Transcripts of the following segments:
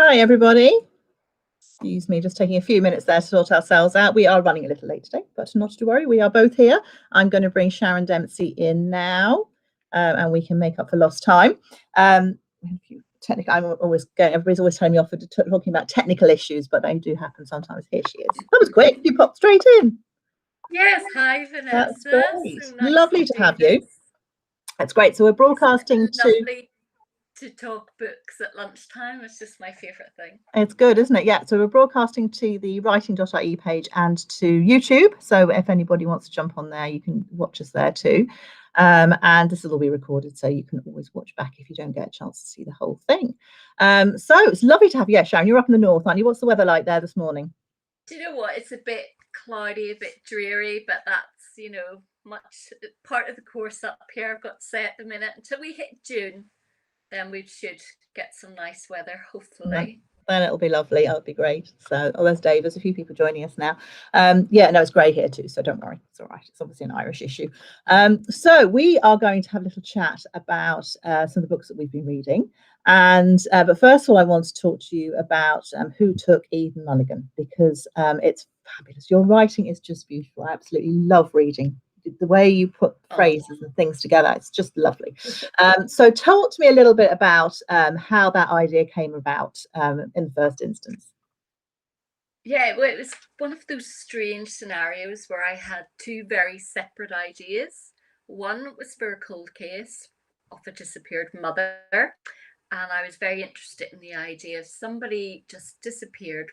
Hi, everybody. Excuse me, just taking a few minutes there to sort ourselves out. We are running a little late today, but not to worry, we are both here. I'm going to bring Sharon Dempsey in now, and we can make up for lost time. I'm always going, everybody's always telling me off for talking about technical issues, but they do happen sometimes. Here she is. That was quick. You popped straight in. Yes, hi, Vanessa. That's great. So nice Lovely to have you. That's great. So we're broadcasting lovely to talk books at lunchtime. It's just my favourite thing. It's good, isn't it? Yeah. So we're broadcasting to the writing.ie page and to YouTube. So if anybody wants to jump on there, you can watch us there too. And this will all be recorded, so you can always watch back if you don't get a chance to see the whole thing. So it's lovely to have you. Yeah, Sharon, you're up in the north, aren't you? What's the weather like there this morning? Do you know what? It's a bit cloudy, a bit dreary, but that's, you know, much part of the course up here, I've got to say, at the minute. Until we hit June, then we should get some nice weather, hopefully. Then it'll be lovely. That'll be great. So, there's Dave. There's a few people joining us now. Yeah, no, it's grey here too, so don't worry. It's all right. It's obviously an Irish issue. So we are going to have a little chat about some of the books that we've been reading. And but first of all, I want to talk to you about Who Took Eden Mulligan, because it's fabulous. Your writing is just beautiful. I absolutely love reading the way you put phrases and things together. It's just lovely. So talk to me a little bit about how that idea came about in the first instance. Yeah, well, it was one of those strange scenarios where I had two very separate ideas. One was for a cold case of a disappeared mother, and I was very interested in the idea of somebody just disappeared.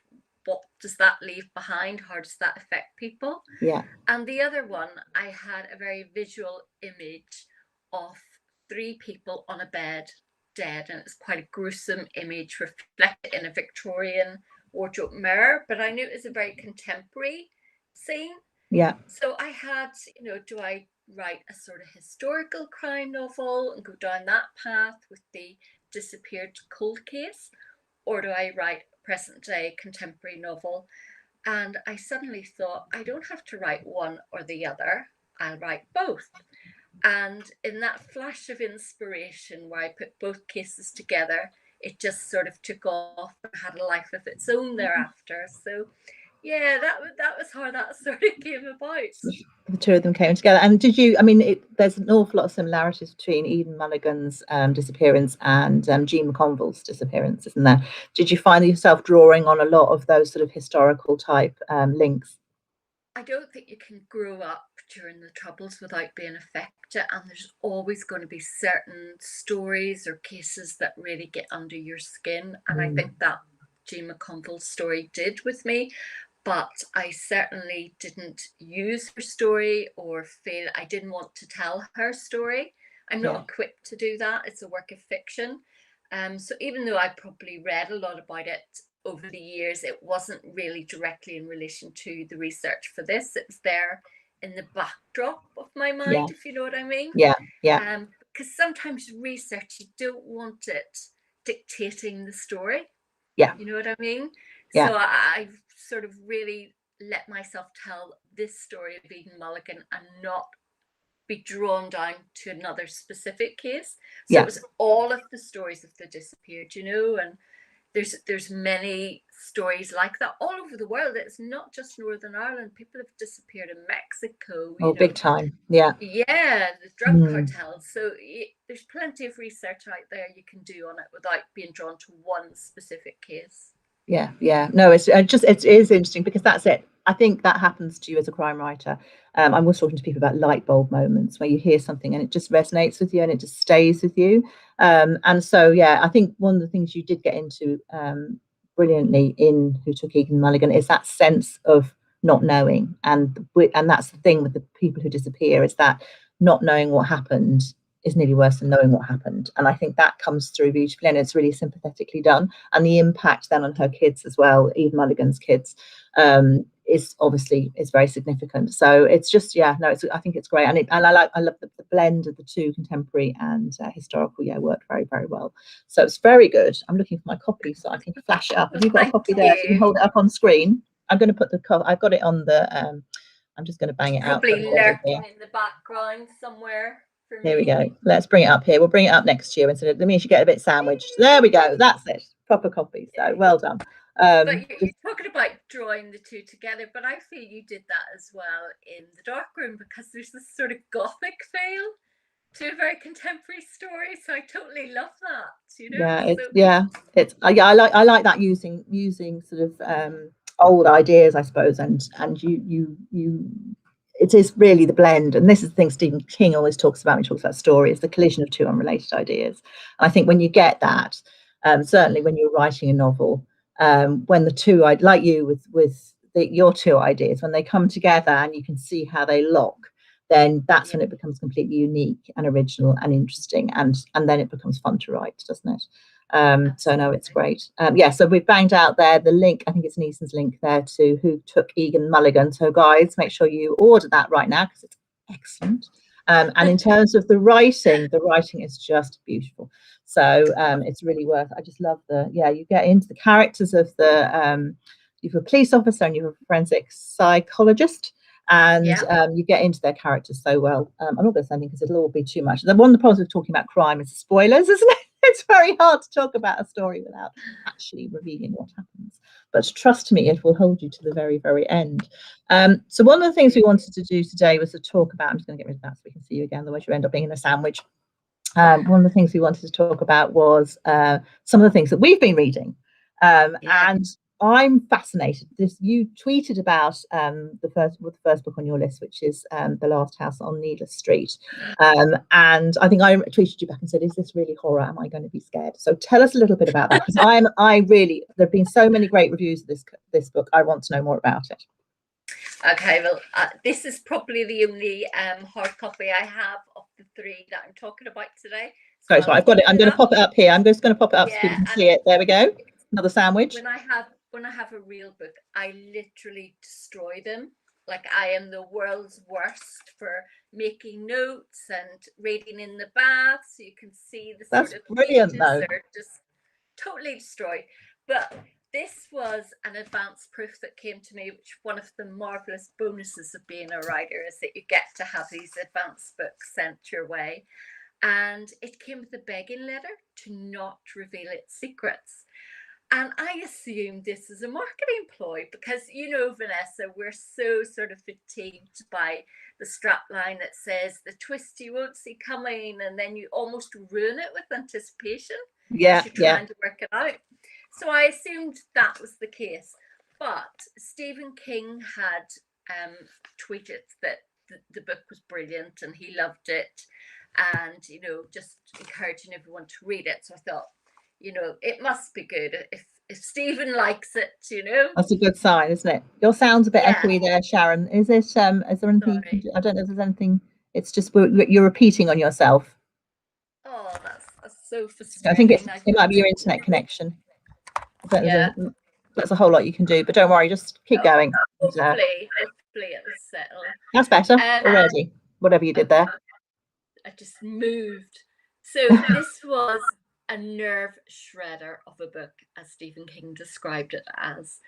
What does that leave behind? How does that affect people? Yeah. And the other one, I had a very visual image of three people on a bed dead, and it's quite a gruesome image reflected in a Victorian wardrobe mirror, but I knew it was a very contemporary scene. Yeah. So I had, you know, do I write a sort of historical crime novel and go down that path with the disappeared cold case, or do I write present day contemporary novel? And I suddenly thought, I don't have to write one or the other, I'll write both. And in that flash of inspiration where I put both cases together, it just sort of took off and had a life of its own thereafter. So yeah, that was how that sort of came about. The two of them came together. And did you, I mean, there's an awful lot of similarities between Eden Mulligan's disappearance and Jean McConville's disappearance, isn't there? Did you find yourself drawing on a lot of those sort of historical type links? I don't think you can grow up during the Troubles without being affected, and there's always going to be certain stories or cases that really get under your skin. And I think that Jean McConville's story did with me. But I certainly didn't use her story or feel I didn't want to tell her story. I'm not equipped to do that. It's a work of fiction. So even though I probably read a lot about it over the years, it wasn't really directly in relation to the research for this. It was there in the backdrop of my mind, if you know what I mean. Yeah. Because sometimes research, you don't want it dictating the story. Yeah. You know what I mean? Yeah. So I've sort of really let myself tell this story of Eden Mulligan and not be drawn down to another specific case. So it was all of the stories of the disappeared, you know, and there's many stories like that all over the world. It's not just Northern Ireland. People have disappeared in Mexico. Oh, big time. Yeah. Yeah, the drug cartels. So there's plenty of research out there you can do on it without being drawn to one specific case. Yeah. No, it is interesting because that's it. I think that happens to you as a crime writer. I'm always talking to people about light bulb moments where you hear something and it just resonates with you and it just stays with you. And so, yeah, I think one of the things you did get into brilliantly in Who Took Eden Mulligan is that sense of not knowing. And that's the thing with the people who disappear, is that not knowing what happened is nearly worse than knowing what happened. And I think that comes through beautifully, and it's really sympathetically done. And the impact then on her kids as well, Eden Mulligan's kids, is very significant. So it's just, I think it's great. And I love the blend of the two, contemporary and historical, worked very, very well. So it's very good. I'm looking for my copy so I can flash it up. Have you got a copy there? So you can hold it up on screen. I'm going to put I've got it on the, I'm just going to bang it out. Probably lurking in the background somewhere. Here we go. Let's bring it up here. We'll bring it up next to you instead of, that means you get a bit sandwiched. There we go. That's it. proper copy. So well done. But you're talking about drawing the two together, but I feel you did that as well in The Dark Room, because there's this sort of gothic feel to a very contemporary story. So I totally love that, you know. I like that using sort of old ideas, I suppose, and you it is really the blend. And this is the thing Stephen King always talks about when he talks about story, is the collision of two unrelated ideas. And I think when you get that, certainly when you're writing a novel, when the two, like you with your two ideas, when they come together and you can see how they lock, then that's when it becomes completely unique and original and interesting, and then it becomes fun to write, doesn't it? So no, it's great. So we've banged out there the link, I think it's Neeson's link there, to Who Took Eden Mulligan. So guys, make sure you order that right now, because it's excellent. And in terms of the writing is just beautiful. So it's really worth, I just love you get into the characters of you have a police officer and you have a forensic psychologist, and you get into their characters so well. I'm not going to say anything because it'll all be too much. One of the problems with talking about crime is spoilers, isn't it? It's very hard to talk about a story without actually revealing what happens. But trust me, it will hold you to the very, very end. So one of the things we wanted to do today was to talk about, I'm just going to get rid of that so we can see you again, otherwise you end up being in a sandwich. One of the things we wanted to talk about was some of the things that we've been reading. And I'm fascinated. You tweeted about the first book on your list, which is The Last House on Needless Street. And I think I tweeted you back and said, "Is this really horror? Am I going to be scared?" So tell us a little bit about that, because there have been so many great reviews of this book. I want to know more about it. Okay, well, this is probably the only hard copy I have of the three that I'm talking about today. So I've got it. I'm going to pop it up here. I'm just going to pop it up so people can see it. There we go. Another sandwich. When I have a real book, I literally destroy them. Like, I am the world's worst for making notes and reading in the bath, so you can see the That's sort of brilliant, pages though. are just totally destroyed. But this was an advance proof that came to me, which one of the marvelous bonuses of being a writer is that you get to have these advance books sent your way. And it came with a begging letter to not reveal its secrets. And I assume this is a marketing ploy because, you know, Vanessa, we're so sort of fatigued by the strapline that says the twist you won't see coming, and then you almost ruin it with anticipation. Yeah, you're trying to work it out. So I assumed that was the case. But Stephen King had tweeted that the book was brilliant and he loved it, and, you know, just encouraging everyone to read it. So I thought, you know, it must be good if Stephen likes it, you know. That's a good sign, isn't it? Your sound's a bit echoey there, Sharon. Is there anything you can do? I don't know if there's anything. It's just you're repeating on yourself. Oh, that's so frustrating. I think it might be your internet connection. There's a whole lot you can do, but don't worry, just keep going. Hopefully it'll settle. That's better already. Whatever you did there. I just moved. So this was a nerve shredder of a book, as Stephen King described it as.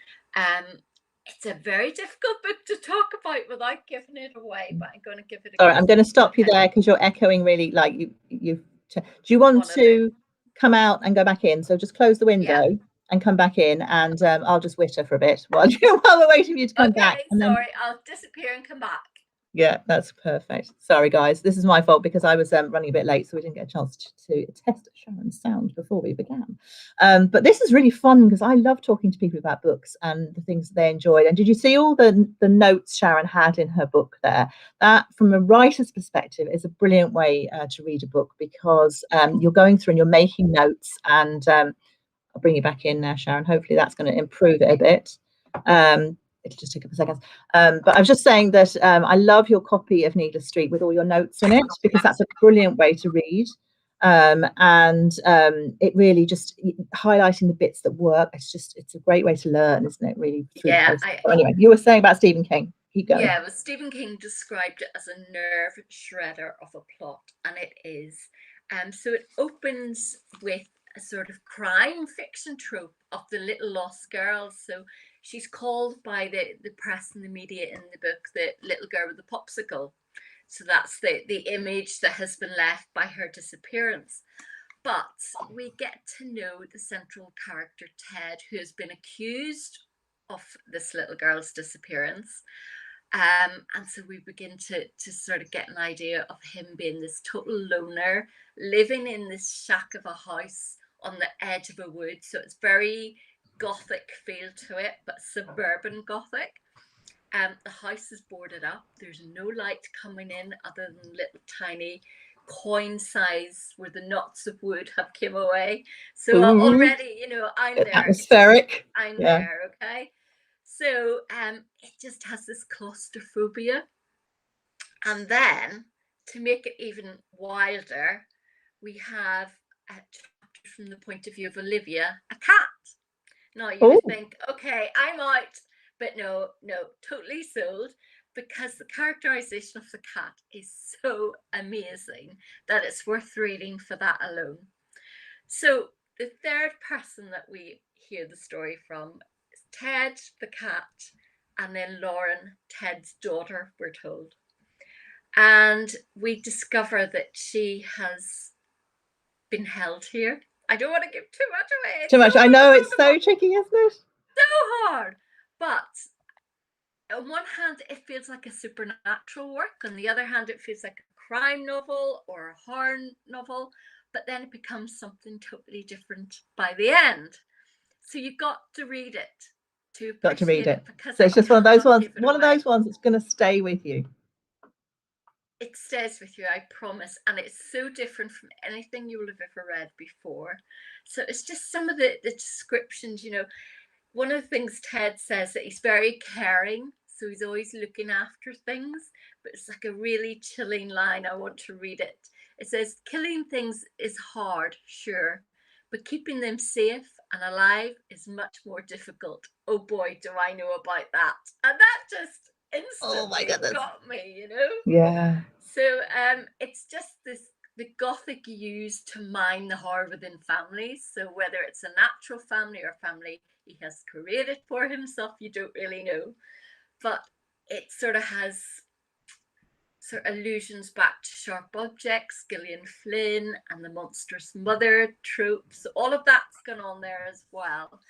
It's a very difficult book to talk about without giving it away, but I'm going to give it a go. I'm going to stop you there because you're echoing really. Like you. Do you want to come out and go back in? So just close the window and come back in, and I'll just witter for a bit while we're waiting for you to come back. And sorry, I'll disappear and come back. Yeah, that's perfect. Sorry, guys. This is my fault because I was running a bit late, so we didn't get a chance to test Sharon's sound before we began. But this is really fun because I love talking to people about books and the things they enjoyed. And did you see all the notes Sharon had in her book there? That, from a writer's perspective, is a brilliant way to read a book because you're going through and you're making notes. And I'll bring you back in now, Sharon. Hopefully that's going to improve it a bit. It'll just take a second. But I was just saying that I love your copy of Needless Street with all your notes in it because that's a brilliant way to read. And it really just highlighting the bits that work. It's a great way to learn, isn't it? Really. Anyway, you were saying about Stephen King. Keep going. Yeah, well, Stephen King described it as a nerve shredder of a plot, and it is. So it opens with a sort of crime fiction trope of the little lost girl. So she's called by the press and the media in the book the little girl with the popsicle. So that's the image that has been left by her disappearance. But we get to know the central character, Ted, who has been accused of this little girl's disappearance. And so we begin to sort of get an idea of him being this total loner, living in this shack of a house on the edge of a wood. So it's very Gothic feel to it, but suburban Gothic. The house is boarded up. There's no light coming in other than little tiny coin size where the knots of wood have come away. So already, you know, I'm there. Atmospheric. I'm there, okay? So it just has this claustrophobia. And then to make it even wilder, we have a chapter from the point of view of Olivia, a cat. Now you would think, okay, I'm out, but no, totally sold, because the characterization of the cat is so amazing that it's worth reading for that alone. So the third person that we hear the story from is Ted, the cat, and then Lauren, Ted's daughter, we're told. And we discover that she has been held here. I don't want to give too much away. Too much. I know, it's so tricky, isn't it? So hard. But on one hand, it feels like a supernatural work. On the other hand, it feels like a crime novel or a horror novel. But then it becomes something totally different by the end. So you've got to read it. Got to read it. So it's just one of those ones. One of those ones that's going to stay with you. It stays with you, I promise. And it's so different from anything you will have ever read before. So it's just some of the descriptions, you know. One of the things Ted says that he's very caring. So he's always looking after things. But it's like a really chilling line. I want to read it. It says, killing things is hard, sure. But keeping them safe and alive is much more difficult. Oh boy, do I know about that. And that just instantly got me, you know. Yeah. So it's just the Gothic used to mine the horror within families. So whether it's a natural family or family he has created for himself, you don't really know. But it sort of has allusions back to sharp objects, Gillian Flynn and the monstrous mother tropes. All of that's gone on there as well.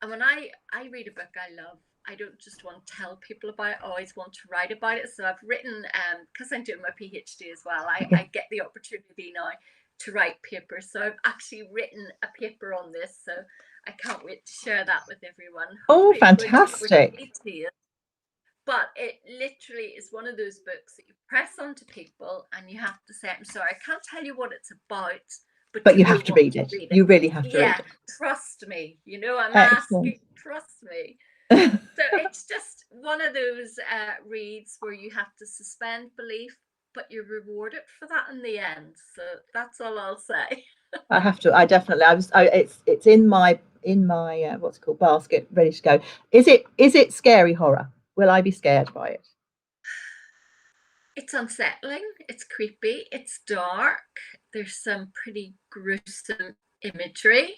And when I read a book I love, I don't just want to tell people about it, I always want to write about it. So I've written, because I'm doing my PhD as well, I get the opportunity now to write papers. So I've actually written a paper on this. So I can't wait to share that with everyone. Oh, fantastic. But it literally is one of those books that you press onto people and you have to say, I'm sorry, I can't tell you what it's about. But you have to read it. You really have to read it. Trust me. You know, I'm asking, trust me. So it's just one of those reads where you have to suspend belief, but you're rewarded for that in the end. So that's all I'll say. I have to. I definitely. It's in my what's it called, basket, ready to go. Is it scary horror? Will I be scared by it? It's unsettling. It's creepy. It's dark. There's some pretty gruesome imagery.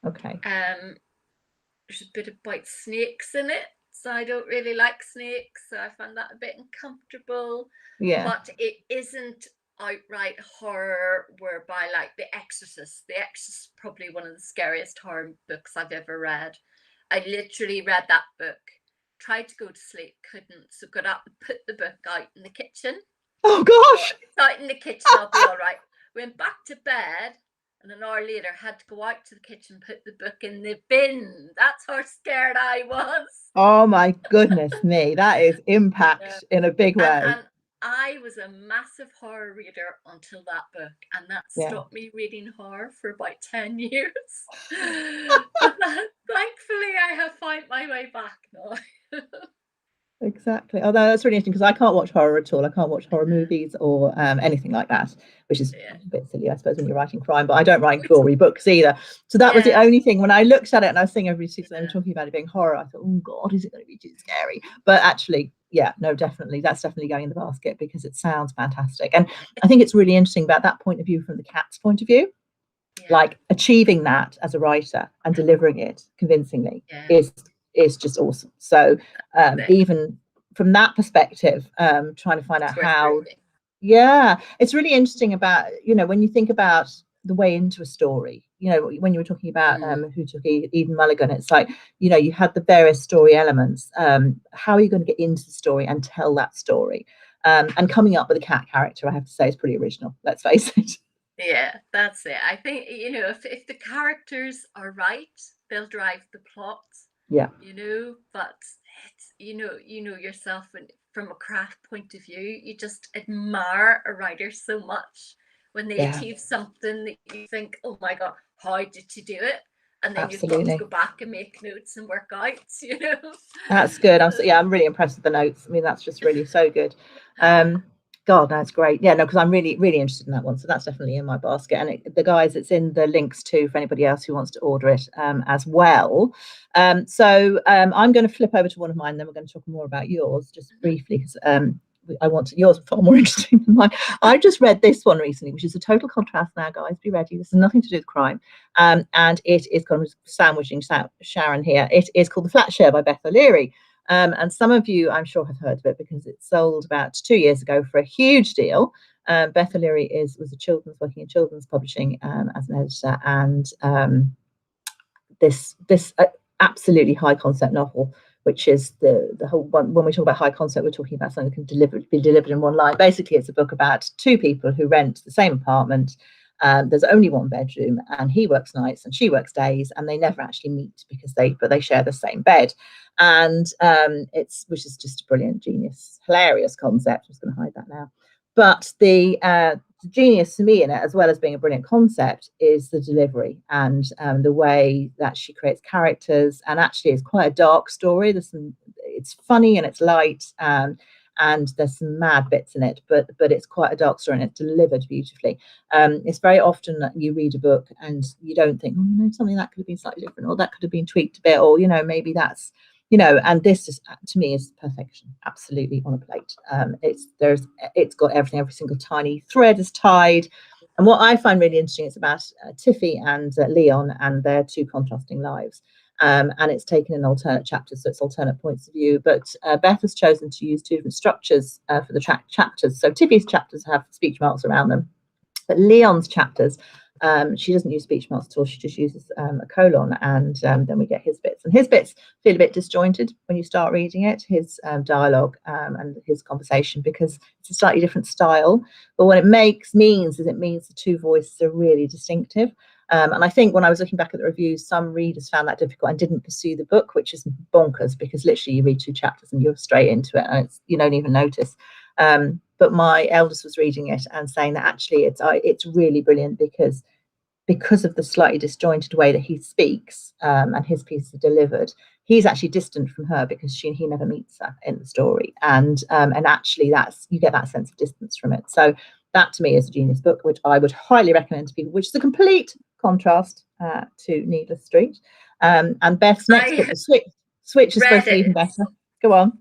Okay. There's a bit about snakes in it, so I don't really like snakes, so I find that a bit uncomfortable. Yeah. But it isn't outright horror whereby, like The Exorcist. The Exorcist is probably one of the scariest horror books I've ever read. I literally read that book, tried to go to sleep, couldn't, so got up and put the book out in the kitchen. Oh gosh! It's out in the kitchen, I'll be all right. Went back to bed, and an hour later had to go out to the kitchen, put the book in the bin. That's how scared I was. Oh my goodness me, that is impact in a big way. And I was a massive horror reader until that book, and that stopped me reading horror for about 10 years. But thankfully, I have found my way back now. Exactly. Although that's really interesting because I can't watch horror at all. I can't watch horror movies or anything like that, which is a bit silly, I suppose, when you're writing crime. But I don't write gory books either. So that was the only thing. When I looked at it and I was seeing every season they were talking about it being horror, I thought, oh God, is it going to be too scary? But actually, yeah, no, definitely, that's definitely going in the basket because it sounds fantastic. And I think it's really interesting about that point of view from the cat's point of view. Like achieving that as a writer and delivering it convincingly is just awesome. So even from that perspective, trying to find out how it's really interesting about, you know, when you think about the way into a story. You know, when you were talking about Who Took Eden Mulligan, it's like, you know, you had the various story elements. How are you going to get into the story and tell that story? And coming up with a cat character, I have to say, is pretty original. Let's face it. Yeah, that's it. I think, you know, if the characters are right, they'll drive the plot. Yeah. You know, but it's, you know yourself, and from a craft point of view, you just admire a writer so much when they achieve something that you think, oh my God, how did you do it? And then you've got to go back and make notes and work out, you know. That's good. I'm really impressed with the notes. I mean, that's just really so good. God, that's great. Yeah, no, because I'm really, really interested in that one. So that's definitely in my basket. And the guys, it's in the links too for anybody else who wants to order it as well. So I'm going to flip over to one of mine, then we're going to talk more about yours just briefly, because I want to, yours are far more interesting than mine. I just read this one recently, which is a total contrast now, guys. Be ready. This has nothing to do with crime. And it is kind of sandwiching Sharon here. It is called The Flat Share by Beth O'Leary. And some of you, I'm sure, have heard of it because it sold about 2 years ago for a huge deal. Beth O'Leary was working in children's publishing as an editor, and this absolutely high concept novel, which is the whole one. When we talk about high concept, we're talking about something that can be delivered in one line. Basically, it's a book about two people who rent the same apartment. There's only one bedroom, and he works nights and she works days, and they never actually meet because they share the same bed. And which is just a brilliant, genius, hilarious concept. I'm just going to hide that now. But the genius to me in it, as well as being a brilliant concept, is the delivery and the way that she creates characters. And actually, it's quite a dark story. It's funny and it's light, and there's some mad bits in it, but it's quite a dark story and it's delivered beautifully. It's very often that you read a book and you don't think, oh, you know, something that could have been slightly different, or that could have been tweaked a bit, or, you know, maybe that's, you know, and this is, to me, is perfection, absolutely on a plate. It's got everything, every single tiny thread is tied. And what I find really interesting is about Tiffy and Leon and their two contrasting lives. And it's taken in alternate chapters, so it's alternate points of view. But Beth has chosen to use two different structures for the chapters. So Tiffy's chapters have speech marks around them, but Leon's chapters, she doesn't use speech marks at all. She just uses a colon, and then we get his bits. And his bits feel a bit disjointed when you start reading it, his dialogue and his conversation, because it's a slightly different style. But what it means is the two voices are really distinctive. And I think when I was looking back at the reviews, some readers found that difficult and didn't pursue the book, which is bonkers, because literally you read two chapters and you're straight into it, and you don't even notice. But my eldest was reading it and saying that actually it's really brilliant because of the slightly disjointed way that he speaks, and his pieces are delivered. He's actually distant from her because he never meets her in the story, and actually you get that sense of distance from it. So that to me is a genius book, which I would highly recommend to people, which is a complete contrast to Needless Street. And Beth's next book, Switch, is supposed to be even better. Go on.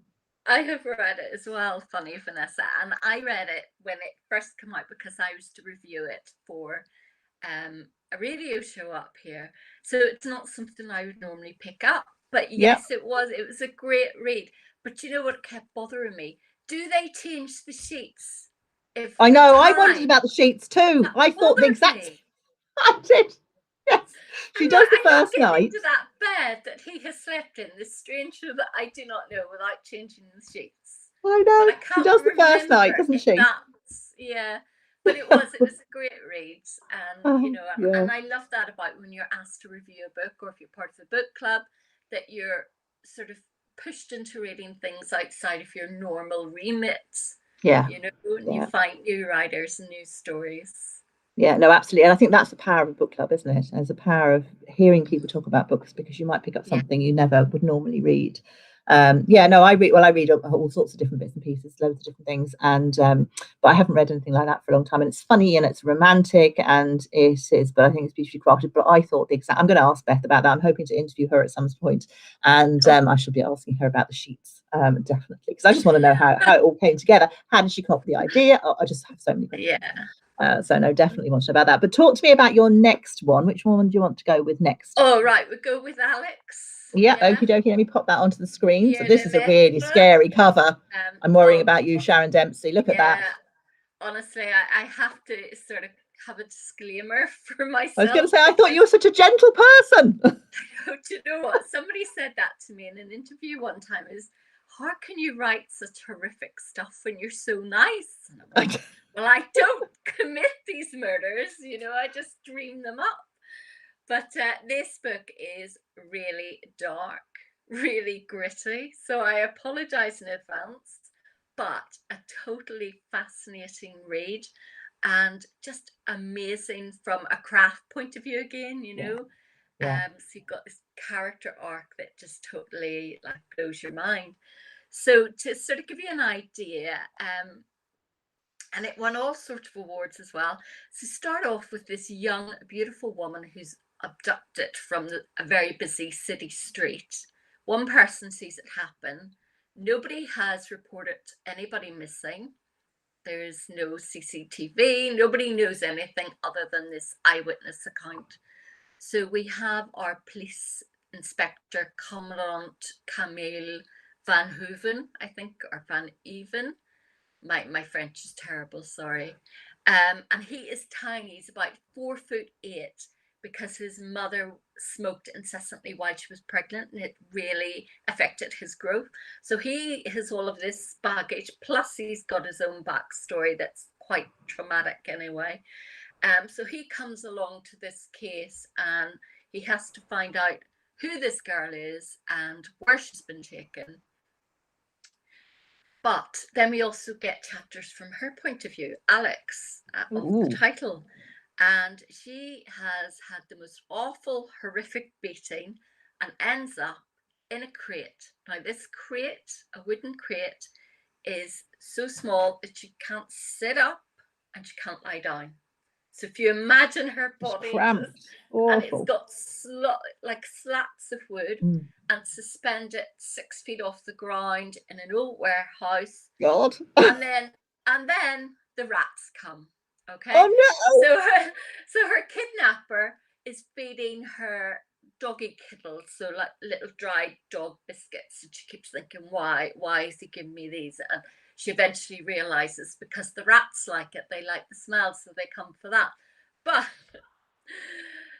I have read it as well, funny Vanessa, and I read it when it first came out because I was to review it for a radio show up here. So it's not something I would normally pick up, but yes, it was a great read. But you know what kept bothering me? Do they change the sheets? I know, I wondered about the sheets too. I thought the exact I did. Yes, she does the first night into that bed that he has slept in, this stranger that I do not know, without changing the sheets. I know, she does the first night, doesn't she? Yeah, but it was a great read, and you know, and I love that about when you're asked to review a book, or if you're part of a book club, that you're sort of pushed into reading things outside of your normal remit. Yeah, you know, and you find new writers and new stories. Yeah, no, absolutely. And I think that's the power of a book club, isn't it? There's a power of hearing people talk about books, because you might pick up something you never would normally read. I read all sorts of different bits and pieces, loads of different things, and but I haven't read anything like that for a long time. And it's funny and it's romantic and it is, but I think it's beautifully crafted. But I thought I'm going to ask Beth about that. I'm hoping to interview her at some point, and I should be asking her about the sheets, definitely, because I just want to know how it all came together. How did she come up with the idea? I just have so many questions. So no, definitely want to know about that. But talk to me about your next one. Which one do you want to go with next? Oh, right, we'll go with Alex. Yeah, okie dokie. Let me pop that onto the screen. So this is a really scary cover. I'm worrying about you, Sharon Dempsey. Look at that. Honestly, I have to sort of have a disclaimer for myself. I was going to say, I thought you were such a gentle person. Do you know what? Somebody said that to me in an interview one time, is, how can you write such horrific stuff when you're so nice? And I'm like, well, I don't commit these murders, you know, I just dream them up. But this book is really dark, really gritty. So I apologize in advance, but a totally fascinating read, and just amazing from a craft point of view again, you know. Yeah. So you've got this character arc that just totally like blows your mind. So to sort of give you an idea, and it won all sorts of awards as well. So start off with this young, beautiful woman who's abducted from a very busy city street. One person sees it happen. Nobody has reported anybody missing. There's no CCTV. Nobody knows anything other than this eyewitness account. So we have our police inspector, Commandant Camille Van Hoeven, I think, or Van Even. My French is terrible, sorry. And he is tiny. He's about 4'8", because his mother smoked incessantly while she was pregnant, and it really affected his growth. So he has all of this baggage, plus he's got his own backstory that's quite traumatic anyway. So he comes along to this case, and he has to find out who this girl is and where she's been taken. But then we also get chapters from her point of view, Alex, of the title. And she has had the most awful, horrific beating and ends up in a crate. Now, this crate, a wooden crate, is so small that she can't sit up and she can't lie down. So if you imagine her body, it's cramped, and it's got like slats of wood and suspended 6 feet off the ground in an old warehouse. God. and then the rats come. Okay. Oh no. So her kidnapper is feeding her doggy kittles, so like little dried dog biscuits, and she keeps thinking, why is he giving me these? And she eventually realizes because the rats like it, they like the smell, so they come for that. But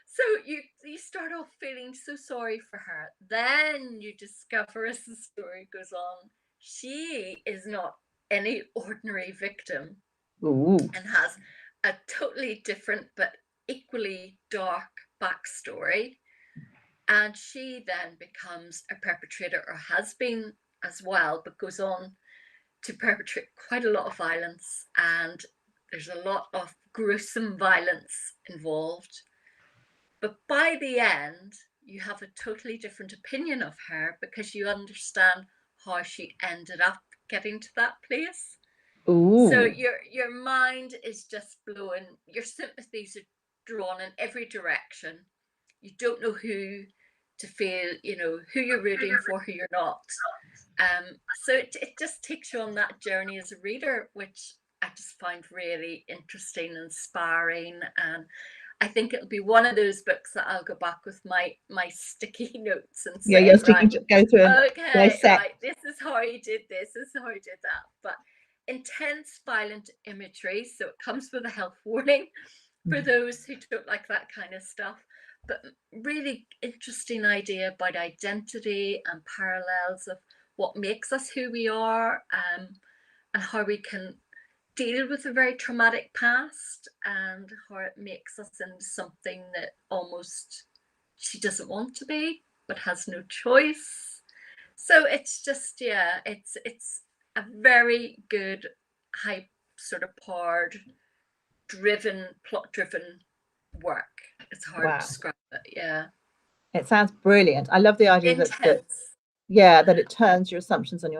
so you start off feeling so sorry for her. Then you discover, as the story goes on, she is not any ordinary victim. And has a totally different but equally dark backstory. And she then becomes a perpetrator, or has been as well, but goes on to perpetrate quite a lot of violence, and there's a lot of gruesome violence involved. But by the end, you have a totally different opinion of her, because you understand how she ended up getting to that place. So your mind is just blowing, your sympathies are drawn in every direction. You don't know who to feel, you know, who you're rooting for, who you're not. So it just takes you on that journey as a reader, which I just find really interesting and inspiring. And I think it'll be one of those books that I'll go back with my sticky notes and say, you're sticking to go through and right, this is how you did this is how you did that. But intense violent imagery, so it comes with a health warning for those who don't like that kind of stuff. But really interesting idea about identity and parallels of what makes us who we are, and how we can deal with a very traumatic past, and how it makes us into something that almost she doesn't want to be but has no choice. So it's just, yeah, it's a very good, high sort of powered, plot driven work. It's hard to describe it. Yeah, it sounds brilliant. I love the idea that it turns your assumptions on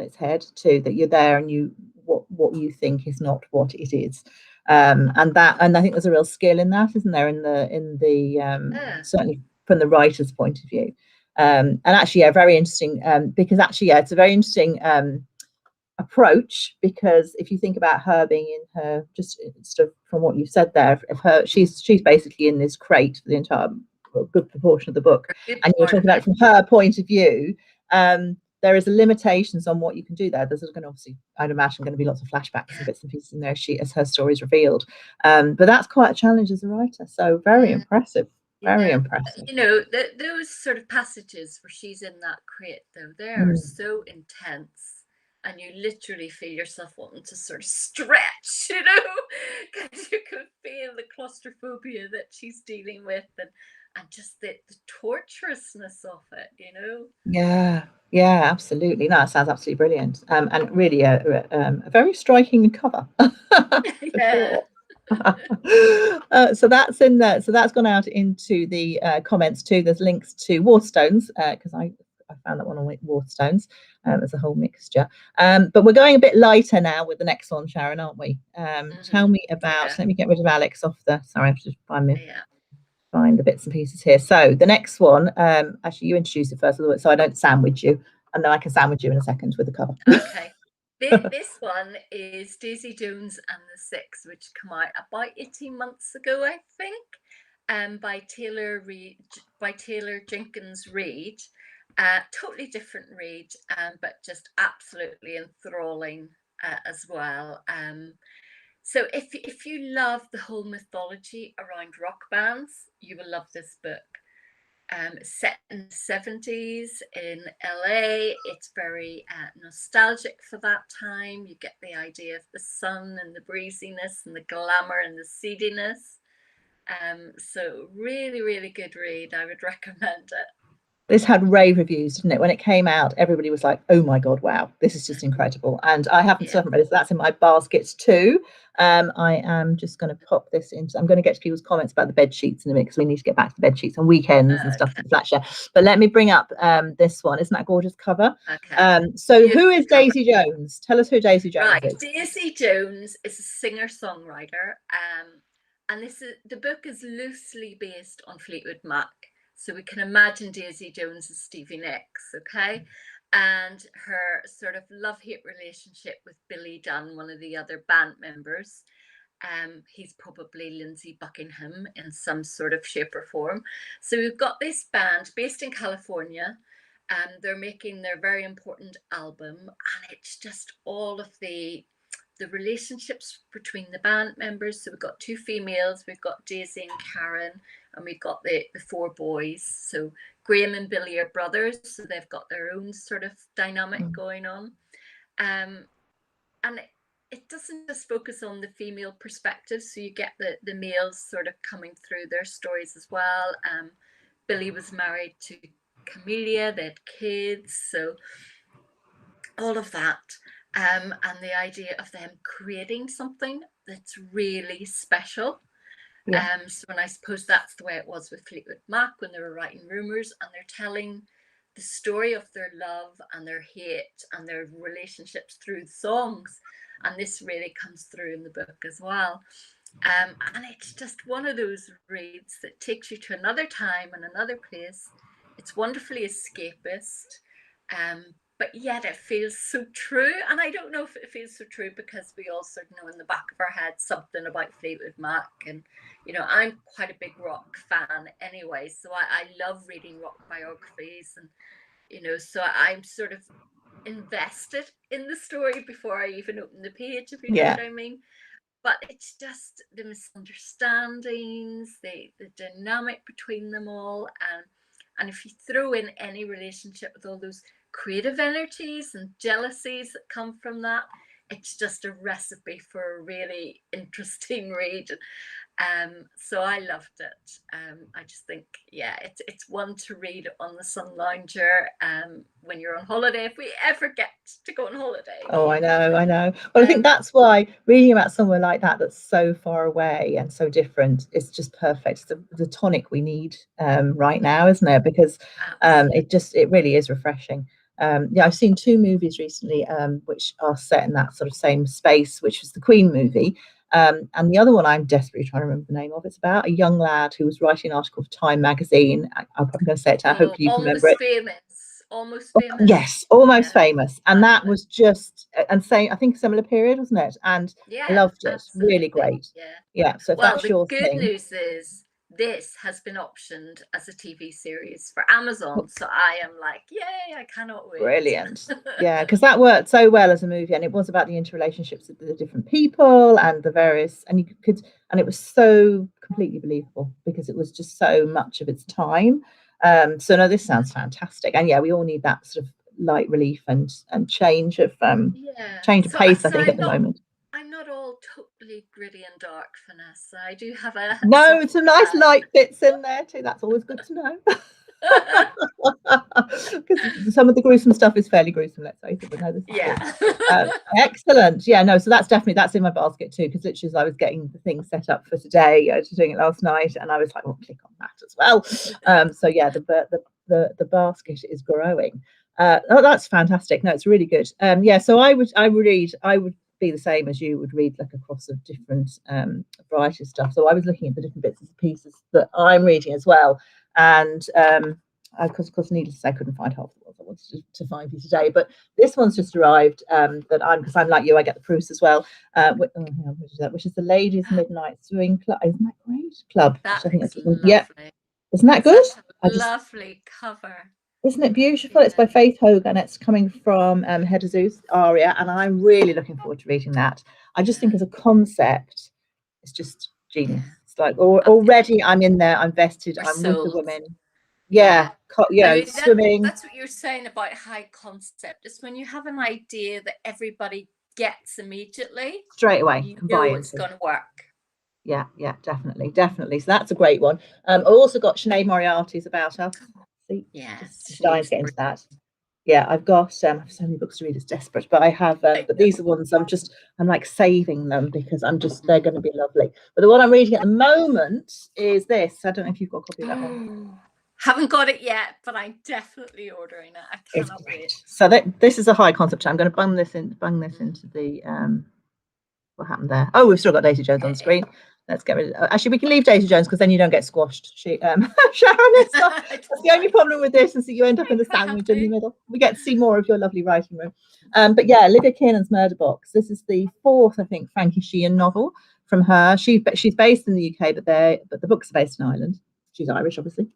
its head too, that you're there and you what you think is not what it is. And I think there's a real skill in that, isn't there, in the certainly from the writer's point of view. And actually, very interesting, because actually, it's a very interesting approach, because if you think about her being in her, just sort of from what you said there, of her, she's basically in this crate for the entire good proportion of the book, and you're talking about it from her point of view. there is limitations on what you can do there. There's going to obviously, I'd imagine, going to be lots of flashbacks and bits and pieces in there as her story is revealed. But that's quite a challenge as a writer. So very impressive. Very impressive. You know, those sort of passages where she's in that crate, though, they are so intense, and you literally feel yourself wanting to sort of stretch, you know, because you can feel the claustrophobia that she's dealing with, and just the torturousness of it, you know. Yeah, absolutely. No, it sounds absolutely brilliant. And really a very striking cover. For sure. So that's in there. So that's gone out into the comments too. There's links to Waterstones because I found that one on Waterstones as a whole mixture. But we're going a bit lighter now with the next one, Sharon, aren't we? Tell me about. Let me get rid of Alex off the. Sorry, I have to find the bits and pieces here. So the next one, actually, you introduce it first, so I don't sandwich you, and then I can sandwich you in a second with the cover. Okay. This one is Daisy Jones and the Six, which came out about 18 months ago, I think, by Taylor Jenkins Reid. Totally different read, but just absolutely enthralling as well. So if you love the whole mythology around rock bands, you will love this book. Set in the 70s in LA. It's very nostalgic for that time. You get the idea of the sun and the breeziness and the glamour and the seediness. So really, really good read. I would recommend it. This had rave reviews, didn't it? When it came out, everybody was like, oh my God, wow, this is just incredible. And I haven't read it, so that's in my basket too. I am just going to pop this into, I'm going to get to people's comments about the bed sheets in a minute because we need to get back to the bed sheets on weekends and stuff for the flat share. But let me bring up this one. Isn't that a gorgeous cover? So who is Daisy Jones? Tell us who Daisy Jones is. Daisy Jones is a singer-songwriter. And the book is loosely based on Fleetwood Mac. So we can imagine Daisy Jones as Stevie Nicks, okay? And her sort of love-hate relationship with Billy Dunn, one of the other band members. He's probably Lindsey Buckingham in some sort of shape or form. So we've got this band based in California, and they're making their very important album, and it's just all of the relationships between the band members. So we've got two females, we've got Daisy and Karen, and we've got the four boys. So Graham and Billy are brothers, so they've got their own sort of dynamic going on. And it doesn't just focus on the female perspective, so you get the males sort of coming through their stories as well. Billy was married to Camellia, they had kids, so all of that. And the idea of them creating something that's really special. And I suppose that's the way it was with Fleetwood Mac when they were writing Rumours, and they're telling the story of their love and their hate and their relationships through the songs. And this really comes through in the book as well. And it's just one of those reads that takes you to another time and another place. It's wonderfully escapist. But yet it feels so true. And I don't know if it feels so true because we all sort of know in the back of our head something about Fleetwood Mac. And, you know, I'm quite a big rock fan anyway. So I love reading rock biographies. And, you know, so I'm sort of invested in the story before I even open the page, if you know what I mean. But it's just the misunderstandings, the dynamic between them all. And if you throw in any relationship with all those creative energies and jealousies that come from that, it's just a recipe for a really interesting read. So I loved it. I just think, it's one to read on the Sun Lounger when you're on holiday, if we ever get to go on holiday. Oh, I know. Well, I think that's why reading about somewhere like that that's so far away and so different is just perfect. It's the tonic we need right now, isn't it? Because it really is refreshing. I've seen two movies recently which are set in that sort of same space, which was the Queen movie. And the other one I'm desperately trying to remember the name of. It's about a young lad who was writing an article for Time magazine. I'm probably going to say it. Hopefully you can remember it. Almost Famous. Yes, Almost Famous. And that was just, and saying, I think similar period, wasn't it? And I loved it. Absolutely. Really great. Yeah. So if that's your thing. The good news is this has been optioned as a TV series for Amazon. So I am like, yay, I cannot wait. Brilliant. Yeah, because that worked so well as a movie, and it was about the interrelationships of the different people and the various, and you could, and it was so completely believable because it was just so much of its time. So no, this sounds fantastic, and yeah, we all need that sort of light relief and change of change of pace, I think, at the moment. I'm not all totally gritty and dark, Vanessa. I do have a no, some nice light bits in there too. That's always good to know. Because some of the gruesome stuff is fairly gruesome, let's face it. But no, this is excellent. Yeah, no, so that's in my basket too. Because literally, as I was getting the thing set up for today, I was doing it last night, and I was like, "Well, click on that as well." So yeah, the basket is growing. Oh, that's fantastic. No, it's really good. Yeah, so I would be the same as you would read, like across of different variety of stuff. So I was looking at the different bits and pieces that I'm reading as well, and of course, needless to say, I couldn't find half the ones I wanted to find for you today. But this one's just arrived. Because I'm like you, I get the proofs as well. Which is the Ladies Midnight Swimming Club. Isn't that great? Club. That I think is lovely. Yeah. Isn't that good? Good? Lovely cover. Isn't it beautiful? Yeah. It's by Faith Hogan. It's coming from Hedda Zeus Aria, and I'm really looking forward to reading that. I just think as a concept, it's just genius. It's like already I'm in there. I'm vested. I'm with the women. Yeah, I mean, swimming. That's what you're saying about high concept. It's when you have an idea that everybody gets immediately, straight away. You know it's going to work. Yeah, definitely. So that's a great one. I also got Sinead Moriarty's About Us. Just dying to get into that. Yeah, I've got I have so many books to read. It's desperate, but I have. But these are ones I'm like saving them because they're going to be lovely. But the one I'm reading at the moment is this. I don't know if you've got a copy of that one. Haven't got it yet, but I'm definitely ordering it. I cannot wait. So this is a high concept. I'm going to bung this into the what happened there? Oh, we've still got Daisy Jones on the screen. Let's get rid of it. Actually, we can leave Daisy Jones because then you don't get squashed. Sharon is not. That's the only problem with this is that you end up in the sandwich in the middle. We get to see more of your lovely writing room. But yeah, Olivia Kiernan's Murder Box. This is the fourth, I think, Frankie Sheehan novel from her. She's based in the UK, but the books are based in Ireland. She's Irish, obviously.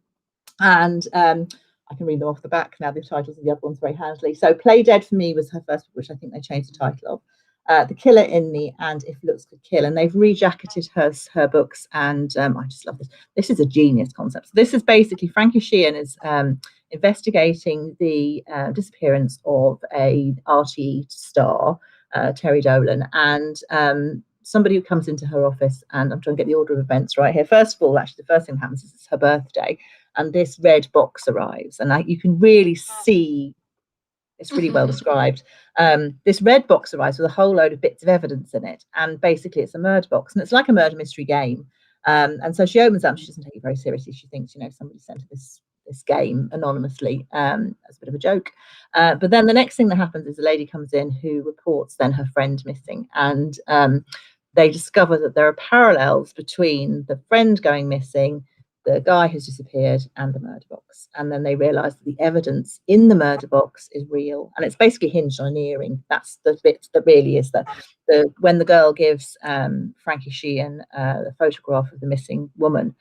And I can read them off the back now. The titles of the other ones very handily. So Play Dead for Me was her first book, which I think they changed the title of. The Killer in Me and If Looks Could Kill, and they've rejacketed her books, and I just love this. This is a genius concept. So this is basically Frankie Sheehan is investigating the disappearance of a RTE star, Terry Dolan, and somebody who comes into her office, and I'm trying to get the order of events right here. First of all, actually, the first thing that happens is it's her birthday, and this red box arrives, and you can really see. It's really well described. This red box arrives with a whole load of bits of evidence in it, and basically it's a murder box, and it's like a murder mystery game. And so she opens up. She doesn't take it very seriously. She thinks, somebody sent her this game anonymously as a bit of a joke. But then the next thing that happens is a lady comes in who reports then her friend missing, and they discover that there are parallels between the friend going missing, the guy who's disappeared, and the murder box. And then they realize that the evidence in the murder box is real, and it's basically hinged on an earring. That's the bit that really is the when the girl gives Frankie Sheehan the photograph of the missing woman,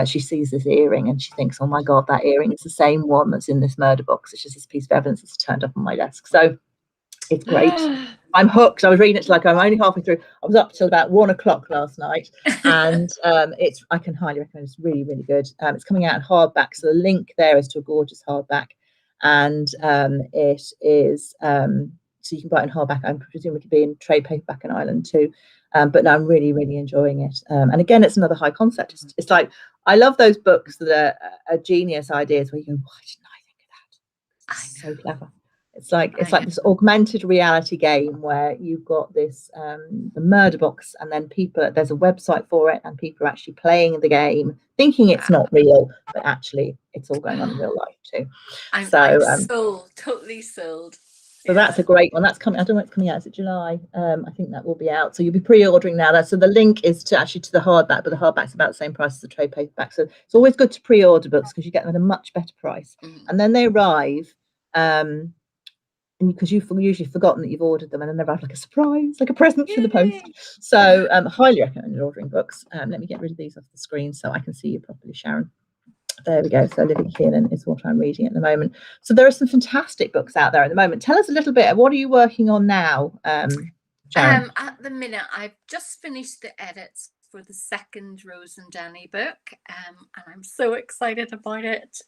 she sees this earring and she thinks, oh my god, that earring is the same one that's in this murder box. It's just this piece of evidence that's turned up on my desk. So it's great. I'm hooked. I was reading it I'm only halfway through. I was up till about 1 o'clock last night, and I can highly recommend. It's really, really good. It's coming out in hardback, so the link there is to a gorgeous hardback, and it is so you can buy it in hardback. I'm presuming it'll be in trade paperback in Ireland too. But no, I'm really, really enjoying it. And again, it's another high concept. It's like I love those books that are genius ideas where you go, why didn't I think of that? It's so clever. It's like this augmented reality game where you've got this the murder box, and then there's a website for it, and people are actually playing the game, thinking it's not real, but actually it's all going on in real life too. I'm sold, totally sold. So that's a great one. That's coming. I don't know when it's coming out. Is it July? I think that will be out. So you'll be pre-ordering now. So the link is to the hardback, but the hardback's about the same price as the trade paperback. So it's always good to pre-order books because you get them at a much better price, and then they arrive. because you've usually forgotten that you've ordered them, and then they've had like a surprise, like a present in the post. So highly recommend ordering books. Let me get rid of these off the screen so I can see you properly, Sharon. There we go. So Olivia Kiernan is what I'm reading at the moment. So there are some fantastic books out there at the moment. Tell us a little bit. What are you working on now, Sharon? At the minute, I've just finished the edits for the second Rose and Danny book, and I'm so excited about it.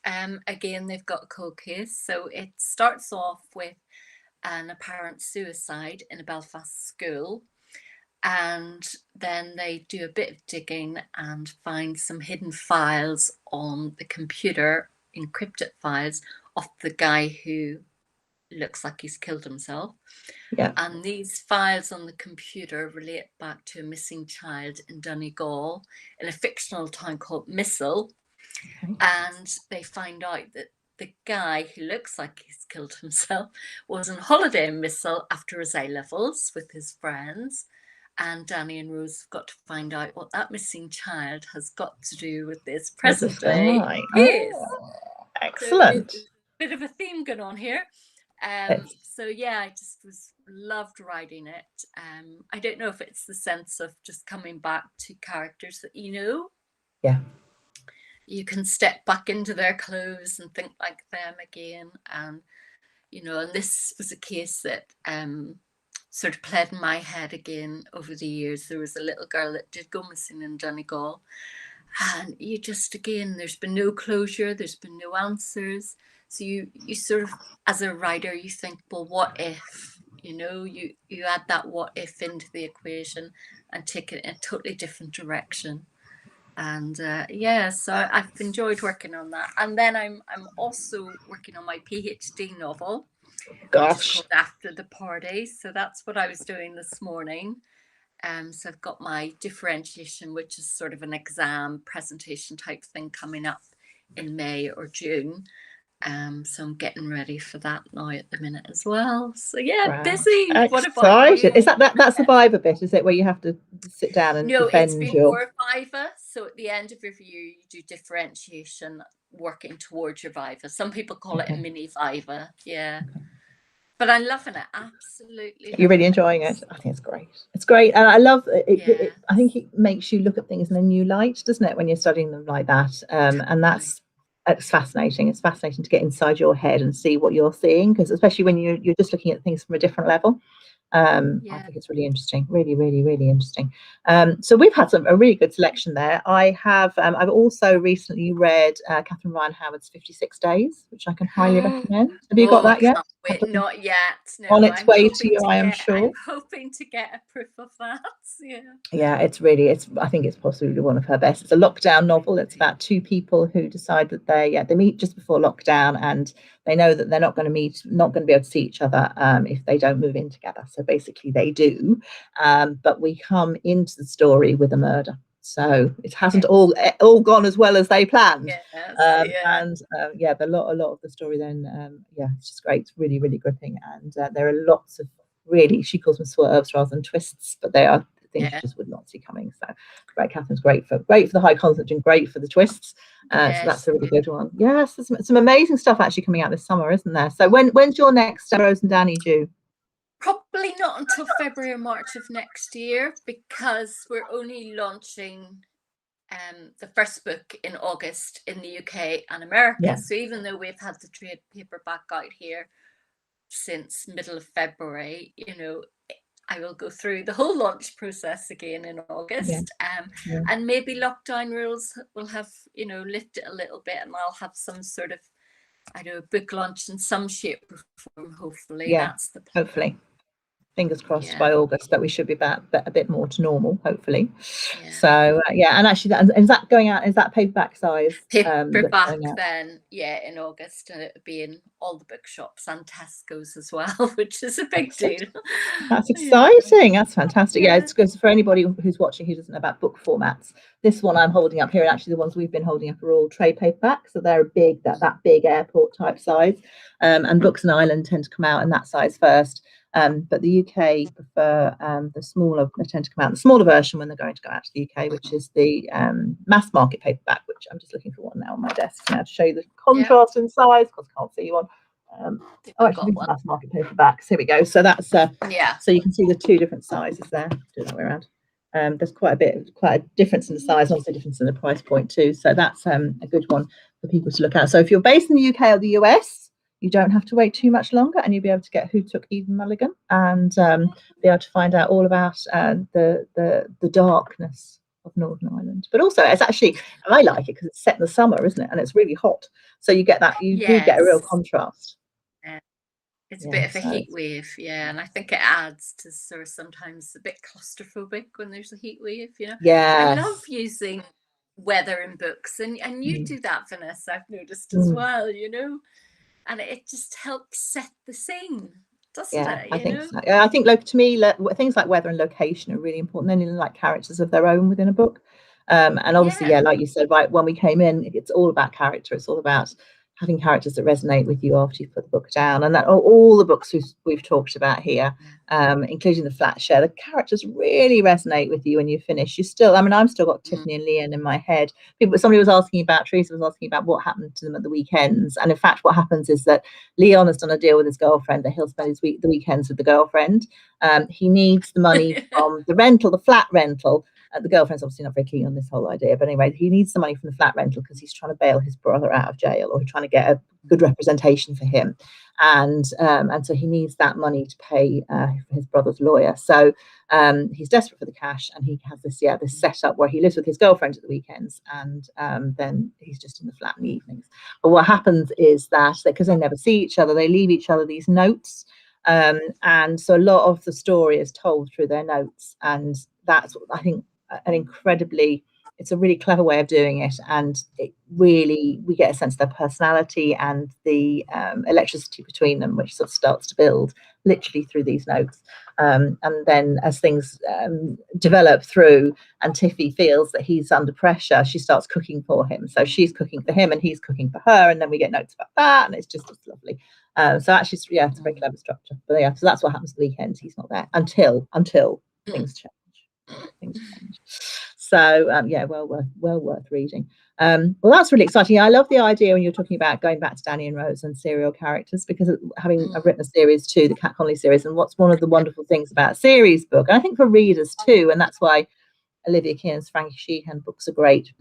Again, they've got a cold case, so it starts off with an apparent suicide in a Belfast school, and then they do a bit of digging and find some hidden files on the computer, encrypted files of the guy who looks like he's killed himself. Yeah. And these files on the computer relate back to a missing child in Donegal in a fictional town called Missile. Okay. And they find out that the guy who looks like he's killed himself was on holiday in Missile after his A-levels with his friends. And Danny and Rose have got to find out what that missing child has got to do with this present day case. Oh, excellent. So a bit of a theme going on here. So yeah, I just loved writing it. I don't know if it's the sense of just coming back to characters that yeah, you can step back into their clothes and think like them again, and and this was a case that sort of played in my head again over the years. There was a little girl that did go missing in Donegal, and you just, again, there's been no closure, there's been no answers. So you sort of, as a writer, you think, well, what if? You add that what if into the equation and take it in a totally different direction. And so I've enjoyed working on that. And then I'm also working on my PhD novel. Gosh. Which is called After the Party. So that's what I was doing this morning. So I've got my differentiation, which is sort of an exam presentation type thing, coming up in May or June. So I'm getting ready for that now at the minute as well. So yeah, wow. Busy. Excited. What about you? Is that's the Viva bit? Is it where you have to sit down and defend it's before Viva. So at the end of review, you do differentiation, working towards your Viva. Some people call it a mini Viva. Yeah. Okay. But I'm loving it. Absolutely. You're really enjoying it. I think it's great. It's great. And I love it. I think it makes you look at things in a new light, doesn't it, when you're studying them like that? And it's fascinating. It's fascinating to get inside your head and see what you're seeing, because especially when you're just looking at things from a different level. I think it's really interesting. Really, really, really interesting. So we've had a really good selection there. I've also recently read Catherine Ryan Howard's 56 Days, which I can highly recommend. Have you got that yet? Not yet. No, on its way to you, I am sure. I'm hoping to get a proof of that. Yeah, I think it's possibly one of her best. It's a lockdown novel. It's about two people who decide that they meet just before lockdown, and they know that they're not going to be able to see each other if they don't move in together. So basically they do, but we come into the story with a murder. So it hasn't all gone as well as they planned. And a lot of the story then, it's just great. It's really, really gripping. And there are lots of really, she calls them swerves rather than twists, but they are things you just would not see coming. So right, Catherine's great for the high concept and great for the twists. So that's a really good one. Yes, there's some amazing stuff actually coming out this summer, isn't there? So when's your next Rose and Danny due? Probably not until February or March of next year, because we're only launching the first book in August in the UK and America. So even though we've had the trade paperback out here since middle of February, I will go through the whole launch process again in August. And maybe lockdown rules will have, lifted a little bit, and I'll have some sort of, book launch in some shape or form, hopefully. That's the plan. Hopefully. Fingers crossed by August that we should be back a bit more to normal, hopefully. So and actually, is that going out? Is that paperback size? Paperback then, in August, and it'll be in all the bookshops and Tesco's as well, which is a big deal. That's exciting. That's fantastic. It's good for anybody who's watching who doesn't know about book formats. This one I'm holding up here, and actually the ones we've been holding up are all trade paperbacks, so they're big, that big airport type size. And Books and Ireland tend to come out in that size first. But the UK prefer the smaller. They tend to come out in the smaller version when they're going to go out to the UK, which is the mass market paperback, which I'm just looking for one now on my desk now to show you the contrast in size, because I can't see you on. Oh, actually, this is mass market paperbacks. Here we go. So that's Yeah. so you can see the two different sizes there. Do it that way around. There's quite a difference in the size, also a difference in the price point too. So that's a good one for people to look at. So if you're based in the UK or the US, you don't have to wait too much longer, and you'll be able to get Who Took Eden Mulligan, and be able to find out all about the darkness of Northern Ireland. But also, it's actually, I like it because it's set in the summer, isn't it? And it's really hot, so you get that, you do get a real contrast. It's a bit of a heat wave, and I think it adds to sort of sometimes a bit claustrophobic when there's a heat wave, I love using weather in books, and you do that, Vanessa, I've noticed as well, and it just helps set the scene, doesn't it? I think so. I think to me, things like weather and location are really important. Then, like characters of their own within a book, and obviously, like you said, right when we came in, it's all about character. It's all about having characters that resonate with you after you put the book down, and that all the books we've talked about here, including the flat share, the characters really resonate with you when you finish. You still, I've still got Tiffany and Leon in my head. Somebody was asking about, Teresa was asking about what happened to them at the weekends, and in fact, what happens is that Leon has done a deal with his girlfriend that he'll spend the weekends with the girlfriend. He needs the money from the flat rental. The girlfriend's obviously not very keen on this whole idea, but anyway, he needs the money from the flat rental because he's trying to bail his brother out of jail, or trying to get a good representation for him, and so he needs that money to pay for his brother's lawyer. So he's desperate for the cash, and he has this setup where he lives with his girlfriend at the weekends, and then he's just in the flat in the evenings. But what happens is that because they never see each other, they leave each other these notes. And so a lot of the story is told through their notes, and that's, I think, it's a really clever way of doing it, and we get a sense of their personality and the electricity between them, which sort of starts to build literally through these notes, and then as things develop through, and Tiffy feels that he's under pressure, she starts cooking for him. So she's cooking for him and he's cooking for her, and then we get notes about that, and it's just lovely. So actually, it's a very clever structure. But so that's what happens at the weekends. He's not there until things change. So well worth reading. Well, that's really exciting. I love the idea when you're talking about going back to Danny and Rose and serial characters, because I've written a series too, the Kat Connolly series, and what's one of the wonderful things about a series book, and I think for readers too, and that's why Olivia Kiernan's Frankie Sheehan books are great,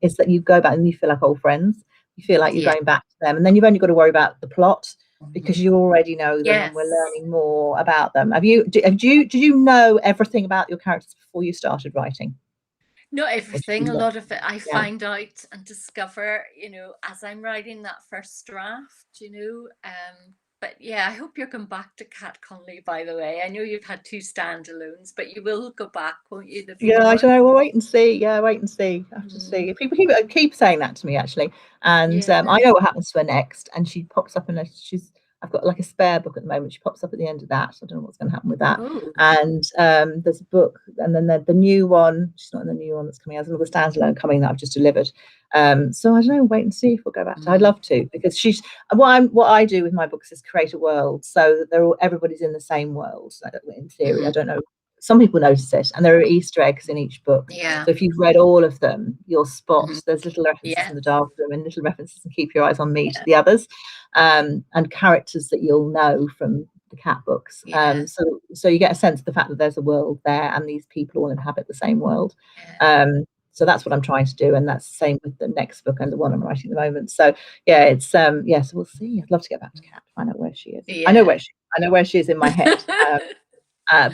is that you go back and you feel like old friends. You feel like you're going back to them, and then you've only got to worry about the plot, because you already know them, and we're learning more about them. Did you know everything about your characters before you started writing? Not everything. A lot of it I find out and discover, as I'm writing that first draft, but I hope you'll come back to Kat Connolly, by the way. I know you've had 2 standalones, but you will go back, won't you? I don't know. We'll wait and see. Wait and see. I have to see. People keep saying that to me, actually. And I know what happens to her next. And she pops up I've got like a spare book at the moment. She pops up at the end of that. So I don't know what's going to happen with that. Ooh. And there's a book, and then the new one. She's not in the new one that's coming out. There's another standalone coming that I've just delivered. So I don't know. Wait and see if we'll go back to. I'd love to, because what I do with my books is create a world so that everybody's in the same world. In theory, I don't know. Some people notice it, and there are Easter eggs in each book. Yeah. So if you've read all of them, you'll spot there's little references in the dark room, and little references in Keep Your Eyes on Me to the others, and characters that you'll know from the Cat books. So you get a sense of the fact that there's a world there, and these people all inhabit the same world. So that's what I'm trying to do, and that's the same with the next book and the one I'm writing at the moment. So it's so we'll see. I'd love to get back to Cat, find out where she is. I know where she is in my head.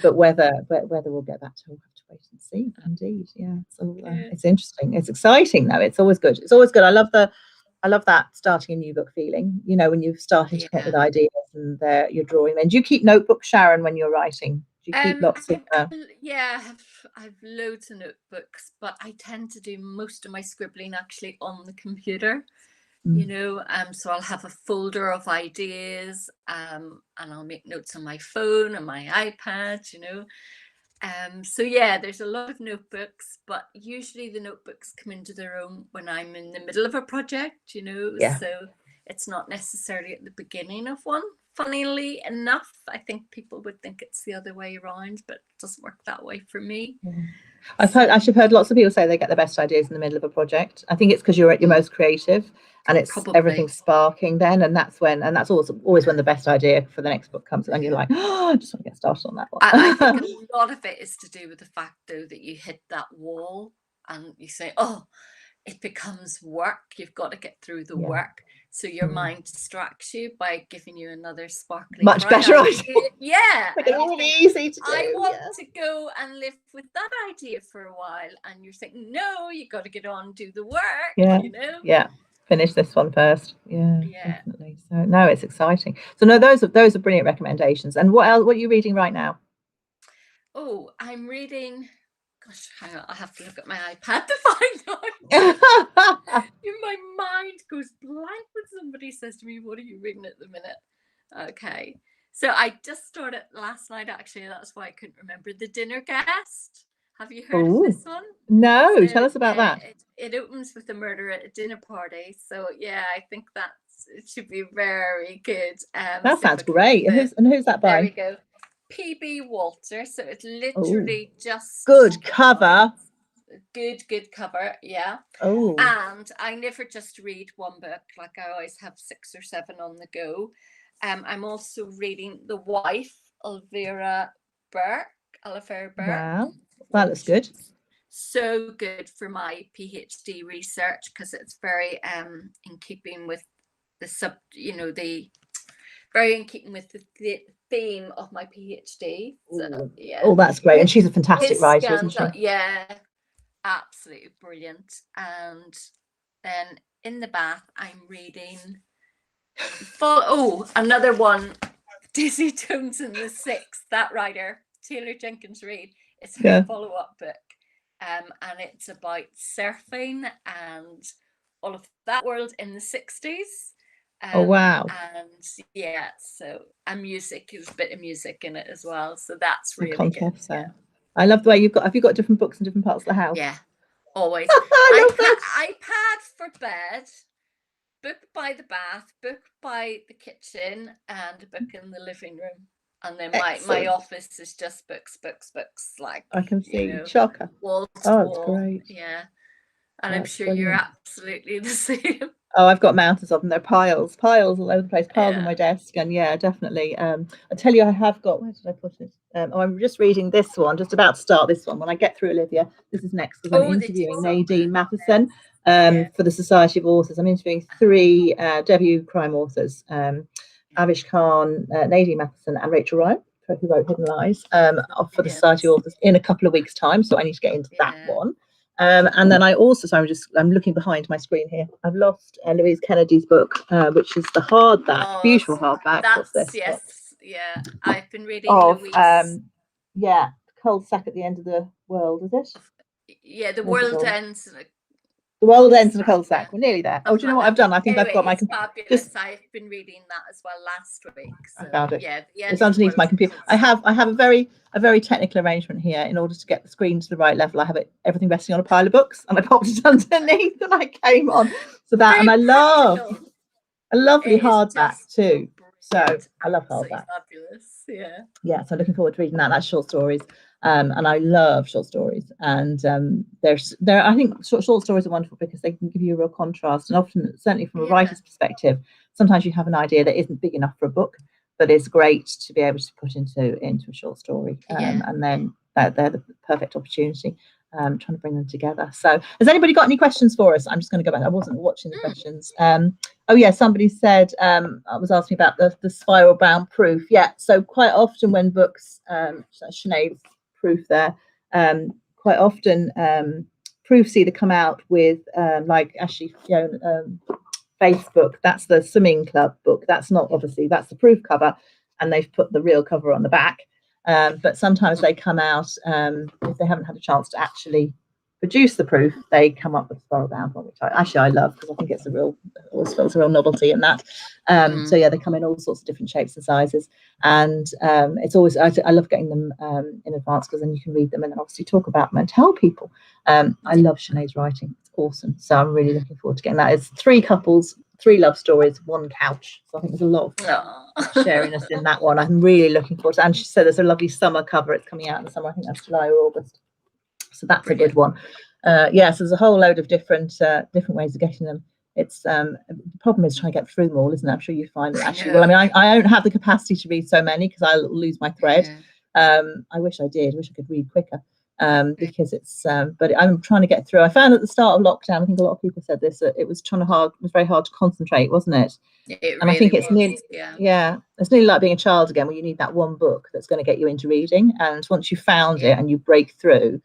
But whether we'll get back to her, we'll have to wait and see. Indeed, So it's interesting. It's exciting, though. It's always good. I love that starting a new book feeling. When you've started to get with ideas and you're drawing them. Do you keep notebooks, Sharon, when you're writing? Do you keep lots of? I've loads of notebooks, but I tend to do most of my scribbling actually on the computer. So I'll have a folder of ideas, and I'll make notes on my phone and my iPad, so there's a lot of notebooks, but usually the notebooks come into their own when I'm in the middle of a project, so it's not necessarily at the beginning of one. Funnily enough, I think people would think it's the other way around, but it doesn't work that way for me. I've heard lots of people say they get the best ideas in the middle of a project. I think it's because you're at your most creative, and it's Probably. everything's sparking then, and that's always when the best idea for the next book comes, and you're like, oh, I just want to get started on that one. I think a lot of it is to do with the fact, though, that you hit that wall and you say, oh, it becomes work. You've got to get through the work. So your mind distracts you by giving you another sparkling, much better idea. Yeah. Like really easy to do. I want to go and live with that idea for a while. And you're thinking, no, you got to get on and do the work, you know? Yeah. Finish this one first. Yeah, definitely. So no, it's exciting. So no, those are brilliant recommendations. And what else? What are you reading right now? Oh, I'm reading. Gosh, hang on, I have to look at my iPad to find out. My mind goes blank when somebody says to me, "What are you reading at the minute?" Okay, so I just started last night. Actually, that's why I couldn't remember. The Dinner Guest. Have you heard of this one? No, so, tell us about that. It opens with a murder at a dinner party. So yeah, I think it should be very good. That sounds great. And who's that by? There we go. P.B. Walter. So it's literally just good cover. Good cover, yeah. Oh. And I never just read one book. Like I always have 6 or 7 on the go. I'm also reading The Wife, Olivia Burke. Wow, that looks good. So good for my PhD research because it's very in keeping with the very in keeping with the theme of my PhD. So, yeah. Oh, that's great. And she's a fantastic writer, isn't she? Yeah, absolutely brilliant. And then in the bath, I'm reading another one, Daisy Jones and the Six, that writer, Taylor Jenkins Reid. It's her follow-up book. And it's about surfing and all of that world in the 60s. Oh wow. And yeah, so music, there's a bit of music in it as well, so that's really good. I love the way have you got different books in different parts of the house? Yeah, always. iPad for bed, book by the bath, book by the kitchen, and a book in the living room. And then my office is just books, like I can see, chocker. Wall to wall. It's great. Yeah. And I'm sure you're absolutely the same. Oh, I've got mountains of them. They're piles all over the place, piles on my desk. And yeah, definitely. I tell you, I have got, where did I put it? I'm just reading this one, just about to start this one. When I get through Olivia, this is next because I'm interviewing Nadine Matheson for the Society of Authors. I'm interviewing 3 debut crime authors, Avish Khan, Nadine Matheson and Rachel Ryan, who wrote Hidden Lies, for the Society of Authors in a couple of weeks' time. So I need to get into that one. And then I'm looking behind my screen here. I've lost Louise Kennedy's book, which is the hardback, beautiful hardback. What's this? Yeah. I've been reading Louise. Cold Sack at the End of the World, is it? Yeah, the world ends. The world ends in a cold sack. We're nearly there. Oh, do you know what I've done? I think I've got my fabulous. I've been reading that as well last week. So, I found it. Yeah, it's underneath my computer. I have a very technical arrangement here in order to get the screen to the right level. I have everything resting on a pile of books, and I popped it underneath, and I came on. So that, and I love a lovely hardback too. So I love hardback. Fabulous. Yeah. Yeah. So looking forward to reading that. That's short stories. And I love short stories, and I think short stories are wonderful because they can give you a real contrast, and often, certainly from a writer's perspective, sometimes you have an idea that isn't big enough for a book, but it's great to be able to put into a short story, and then they're the perfect opportunity. Trying to bring them together. So has anybody got any questions for us? I'm just going to go back. I wasn't watching the questions. Somebody said, I was asking about the spiral bound proof. Yeah, so quite often when books, Sinead's proof there, quite often proofs either come out with like Ashley Faith's book, that's the swimming club book, that's not, obviously that's the proof cover, and they've put the real cover on the back, but sometimes they come out, if they haven't had a chance to actually produce the proof, they come up with a spiral bound one, which I love, because I think it's always feels a real novelty in that. So yeah, they come in all sorts of different shapes and sizes, and it's always, I love getting them in advance, because then you can read them and then obviously talk about them and tell people. I love Sinead's writing, it's awesome, so I'm really looking forward to getting that. It's 3 couples, 3 love stories, 1 couch, so I think there's a lot of shariness in that one. I'm really looking forward to it. And she said there's a lovely summer cover, it's coming out in the summer, I think that's July or August. So that's a good one. So there's a whole load of different ways of getting them it's the problem is trying to get through them all, isn't it? I'm sure you find it actually. Well, I mean, I don't have the capacity to read so many because I lose my thread. I wish I did. I wish I could read quicker. Because it's but I'm trying to get through. I found at the start of lockdown, I think a lot of people said this, that it was very hard to concentrate, wasn't it? It and I think it's nearly yeah, it's nearly like being a child again, where you need that one book that's going to get you into reading, and once you found it and you break through.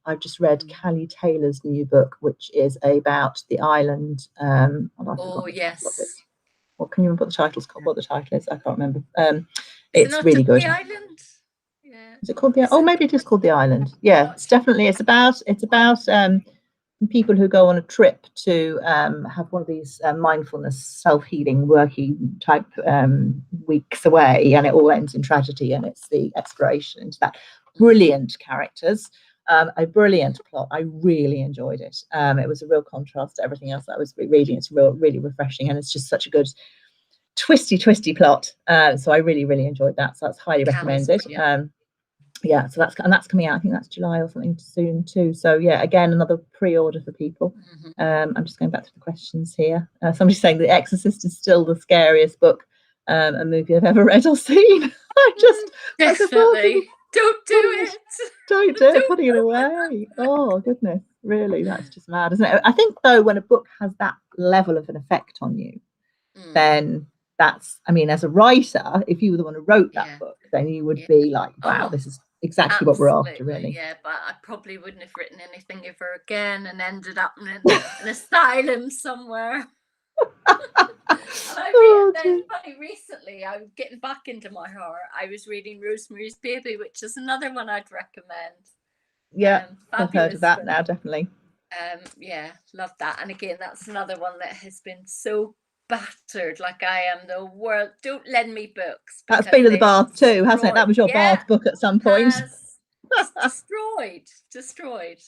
I've just read Callie Taylor's new book, which is about the island. Yes. What can you remember what the title's called? What the title is? I can't remember. It's really good. The Island? Yeah. Is it called the? Oh, maybe it is called The Island. Yeah, it's definitely. It's about people who go on a trip to have one of these mindfulness, self-healing, working type weeks away, and it all ends in tragedy. And it's the exploration into that. Brilliant characters. A brilliant plot. I really enjoyed it. It was a real contrast to everything else that I was reading. It's really refreshing, and it's just such a good twisty plot. So I really enjoyed that. So that's highly recommended. Yeah, so that's coming out. I think that's July or something soon too. So yeah, again, another pre-order for people. I'm just going back to the questions here. Somebody's saying The Exorcist is still the scariest book a movie I've ever read or seen. Definitely. Don't do it. Don't do it. Putting it away. Oh goodness, really? That's just mad, isn't it? I think though, when a book has that level of an effect on you, then that's, I mean, as a writer, if you were the one who wrote that book, then you would be like, wow, this is exactly what we're after, really. Yeah, but I probably wouldn't have written anything ever again and ended up in an asylum somewhere. Then funny, recently I was getting back into my horror. I was reading Rosemary's Baby, which is another one I'd recommend. Yeah, I've heard of that now, definitely. Yeah, love that. And again, that's another one that has been so battered, like I am the world. Don't lend me books. That's been in the bath too, hasn't it? That was your bath book at some point. Destroyed.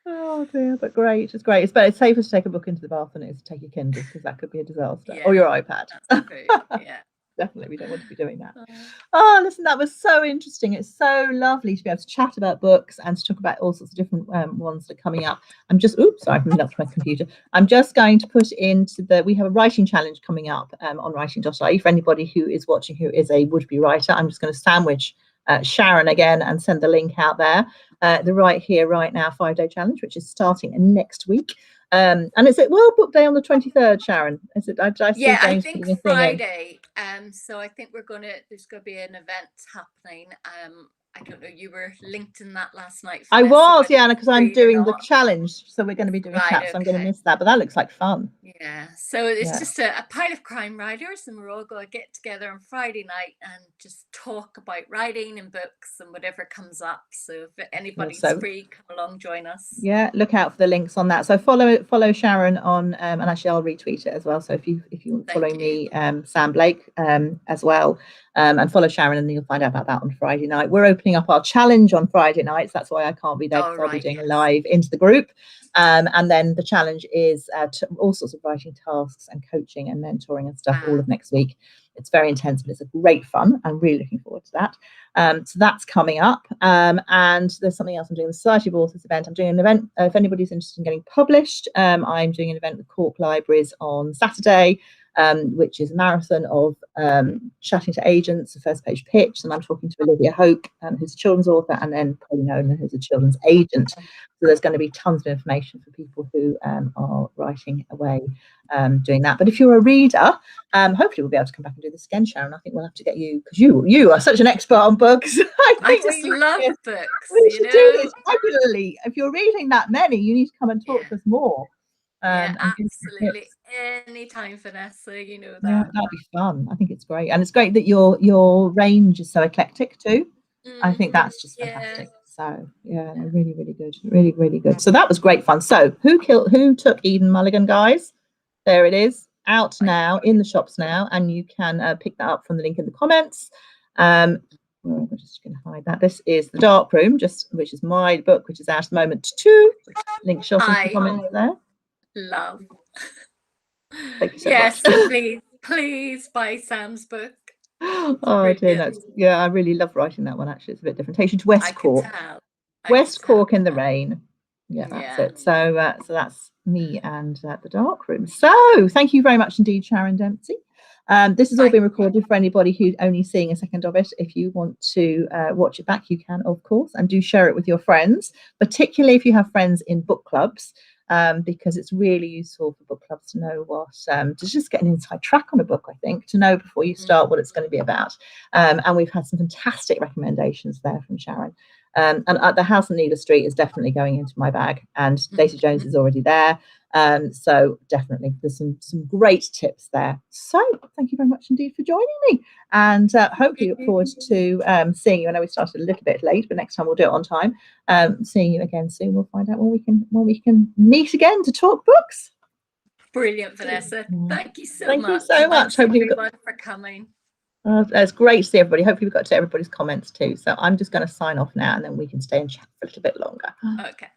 Oh dear, but great. It's great. It's safer to take a book into the bath than it is to take your Kindle, because that could be a disaster. Or your iPad. That's true. Yeah. Definitely, we don't want to be doing that. Oh, listen, that was so interesting. It's so lovely to be able to chat about books and to talk about all sorts of different ones that are coming up. I'm just, sorry, I've knocked my computer. I'm just going to put into we have a writing challenge coming up on writing.ie for anybody who is watching who is a would-be writer. I'm just going to sandwich Sharon again and send the link out there. The Right Here, Right Now 5-day challenge, which is starting next week. And is it World Book Day on the 23rd, Sharon? Is it? I think Friday. So I think there's going to be an event happening. I don't know, you were linked in that last night. I was, yeah, because I'm doing the challenge, so we're going to be doing a chat, so I'm going to miss that, but that looks like fun. Yeah, so it's just a pile of crime writers, and we're all going to get together on Friday night and just talk about writing and books and whatever comes up. So if anybody's free, come along, join us. Yeah, look out for the links on that. So follow Sharon on, and actually I'll retweet it as well. So if you follow me, Sam Blake, as well. And follow Sharon, and you'll find out about that on Friday night. We're opening up our challenge on Friday nights. That's why I can't be there, because I'll be doing a live into the group. And then the challenge is all sorts of writing tasks and coaching and mentoring and stuff all of next week. It's very intense, but it's a great fun. I'm really looking forward to that. So that's coming up. And there's something else I'm doing, the Society of Authors event. I'm doing an event, if anybody's interested in getting published, I'm doing an event with Cork Libraries on Saturday, which is a marathon of chatting to agents, a first page pitch, and I'm talking to Olivia Hope, who's a children's author, and then Polly Nolan, who's a children's agent. So there's going to be tons of information for people who are writing away doing that. But if you're a reader, hopefully we'll be able to come back and do this again, Sharon. I think we'll have to get you, because you are such an expert on books. I just love books. We should do this regularly. If you're reading that many, you need to come and talk to us more. Absolutely. Anytime, Vanessa, you know that. Yeah, that'd be fun. I think it's great, and it's great that your range is so eclectic too. I think that's just fantastic. So yeah, really good, really good. So that was great fun. So who took Eden Mulligan, guys? There it is, out now in the shops now, and you can pick that up from the link in the comments. I'm just going to hide that. This is The Dark Room, which is my book, which is out at the moment too. Link shop in the comments there. Love. Thank you so much. So please buy Sam's book. Oh dear, I really love writing that one. Actually, it's a bit different. Takes you to West Cork. West Cork in the rain. Yeah, that's it. So me and the dark room. So thank you very much indeed, Sharon Dempsey. This has all been recorded for anybody who's only seeing a second of it. If you want to watch it back, you can, of course, and do share it with your friends, particularly if you have friends in book clubs, because it's really useful for book clubs to know what, to just get an inside track on a book, I think, to know before you start what it's going to be about. And we've had some fantastic recommendations there from Sharon. And The House on Needle Street is definitely going into my bag, and Daisy Jones is already there. So definitely there's some great tips there. So thank you very much indeed for joining me, and hopefully look forward to seeing you. I know we started a little bit late, but next time we'll do it on time. Seeing you again soon. We'll find out when we can meet again to talk books. Brilliant, Vanessa. Thank you so much. Thank you so much. Thanks everyone for coming. It's great to see everybody. Hopefully we got to everybody's comments too. So I'm just going to sign off now, and then we can stay and chat for a little bit longer. Okay.